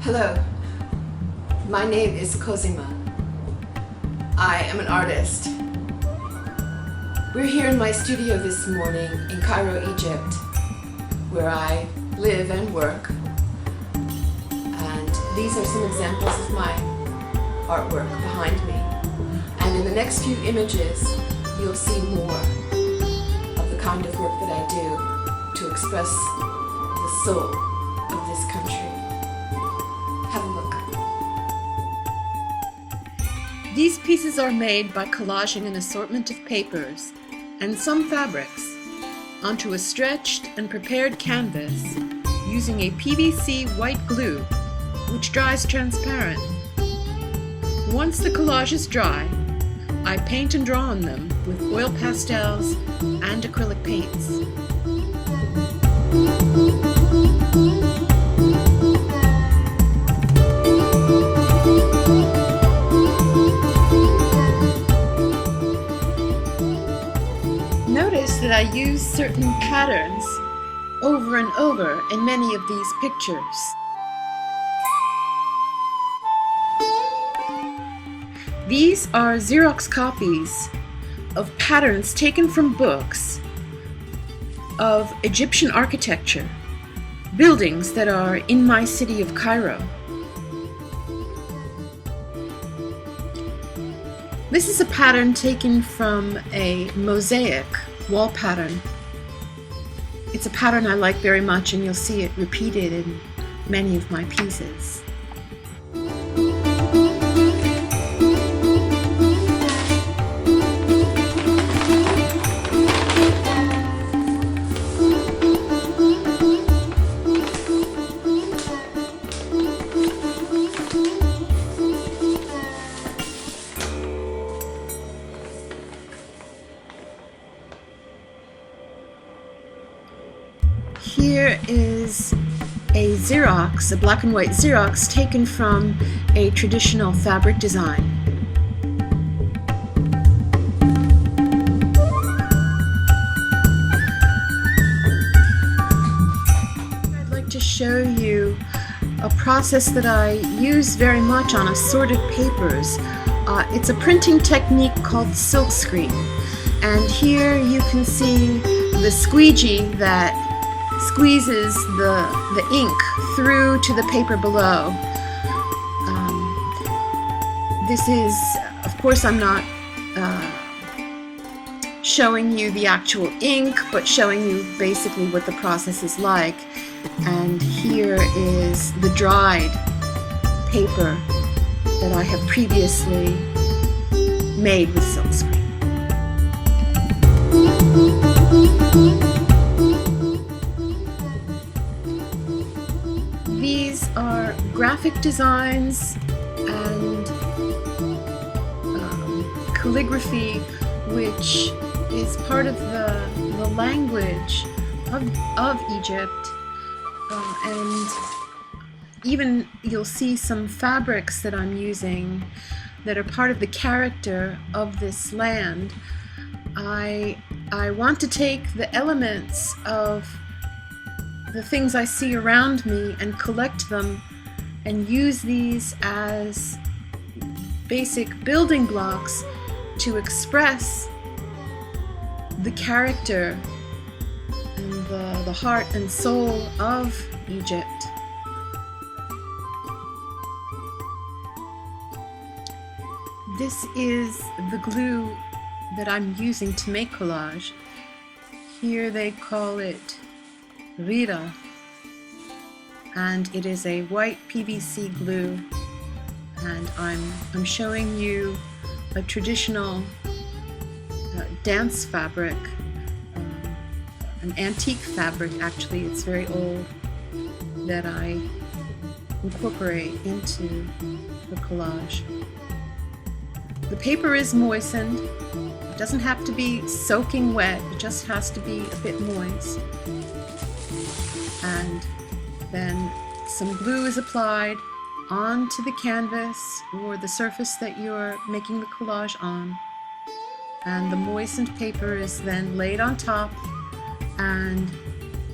Hello, my name is Cosima. I am an artist. We're here in my studio this morning in Cairo, Egypt, where I live and work. And these are some examples of my artwork behind me. And in the next few images, you'll see more of the kind of work that I do to express the soul of this country. Have a look. These pieces are made by collaging an assortment of papers and some fabrics onto a stretched and prepared canvas using a PVC white glue, which dries transparent. Once the collage is dry, I paint and draw on them with oil pastels and acrylic paints. Notice that I use certain patterns over and over in many of these pictures. These are Xerox copies of patterns taken from books of Egyptian architecture, buildings that are in my city of Cairo. This is a pattern taken from a mosaic wall pattern. It's a pattern I like very much, and you'll see it repeated in many of my pieces. Here is a Xerox, a black and white Xerox taken from a traditional fabric design. I'd like to show you a process that I use very much on assorted papers. It's a printing technique called silkscreen, and here you can see the squeegee that squeezes the ink through to the paper below. This is, of course, I'm not showing you the actual ink, but showing you basically what the process is like. And here is the dried paper that I have previously made with silkscreen. These are graphic designs and calligraphy, which is part of the language of Egypt. And even you'll see some fabrics that I'm using that are part of the character of this land. I want to take the elements of the things I see around me and collect them and use these as basic building blocks to express the character and the heart and soul of Egypt. This is the glue that I'm using to make collage. Here they call it Rira, and it is a white PVC glue, and I'm showing you a traditional dance fabric, an antique fabric actually, it's very old, that I incorporate into the collage. The paper is moistened. It doesn't have to be soaking wet, it just has to be a bit moist. And then some glue is applied onto the canvas or the surface that you're making the collage on. And the moistened paper is then laid on top, and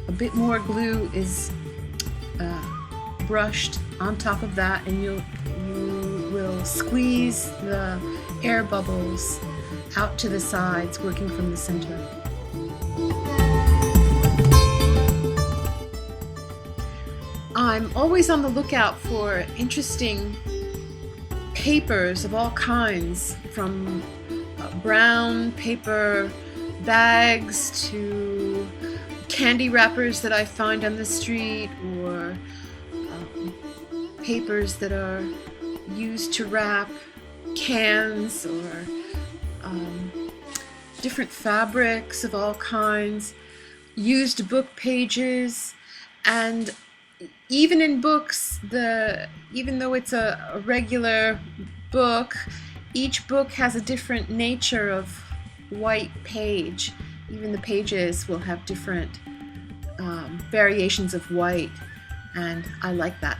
a bit more glue is brushed on top of that, and you will squeeze the air bubbles out to the sides, working from the center. I'm always on the lookout for interesting papers of all kinds, from brown paper bags to candy wrappers that I find on the street, or papers that are used to wrap cans, or different fabrics of all kinds, used book pages, and even in books, even though it's a regular book, each book has a different nature of white page. Even the pages will have different variations of white, and I like that.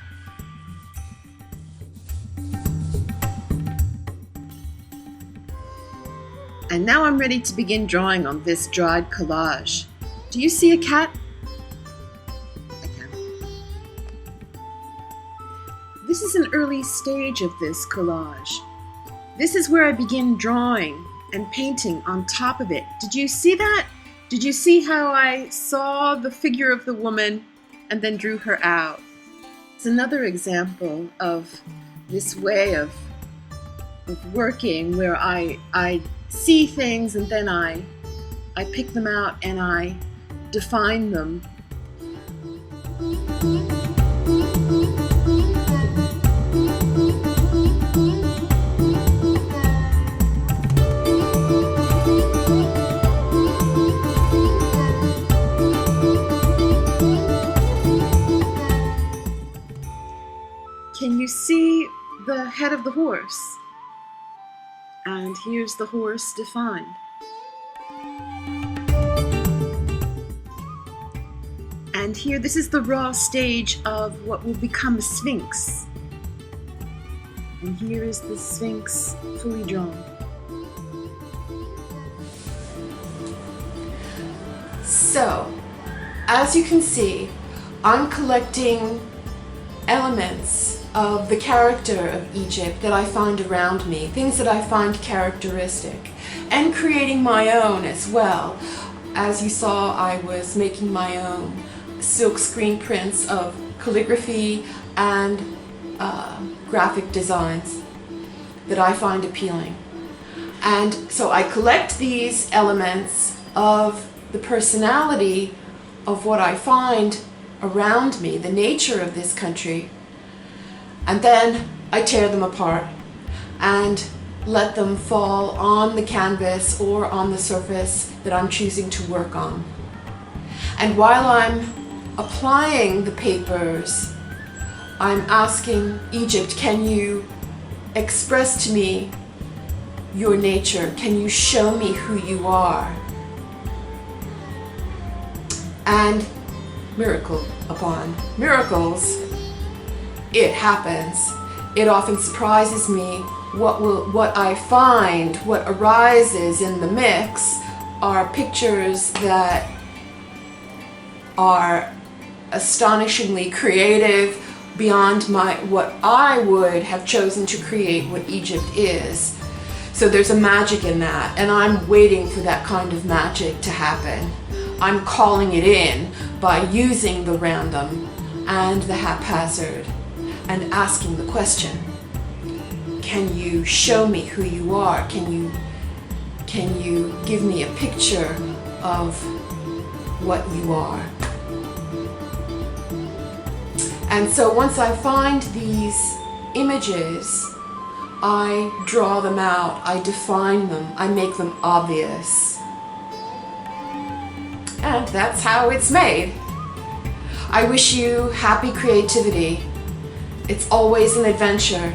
And now I'm ready to begin drawing on this dried collage. Do you see a cat? This is an early stage of this collage. This is where I begin drawing and painting on top of it. Did you see that? Did you see how I saw the figure of the woman and then drew her out? It's another example of this way of working, where I see things and then I pick them out and I define them. Can you see the head of the horse? And here's the horse defined. And here, this is the raw stage of what will become a sphinx. And here is the sphinx fully drawn. So, as you can see, I'm collecting elements of the character of Egypt that I find around me, things that I find characteristic, and creating my own as well. As you saw, I was making my own silk screen prints of calligraphy and graphic designs that I find appealing. And so I collect these elements of the personality of what I find around me, the nature of this country, and then I tear them apart and let them fall on the canvas or on the surface that I'm choosing to work on. And while I'm applying the papers, I'm asking Egypt, can you express to me your nature? Can you show me who you are? And miracle upon miracles, it happens. It often surprises me what I find, what arises in the mix are pictures that are astonishingly creative, beyond what I would have chosen to create what Egypt is. So there's a magic in that, and I'm waiting for that kind of magic to happen. I'm calling it in by using the random and the haphazard and asking the question, can you show me who you are? Can you give me a picture of what you are? And so once I find these images, I draw them out, I define them, I make them obvious. And that's how it's made. I wish you happy creativity. It's always an adventure.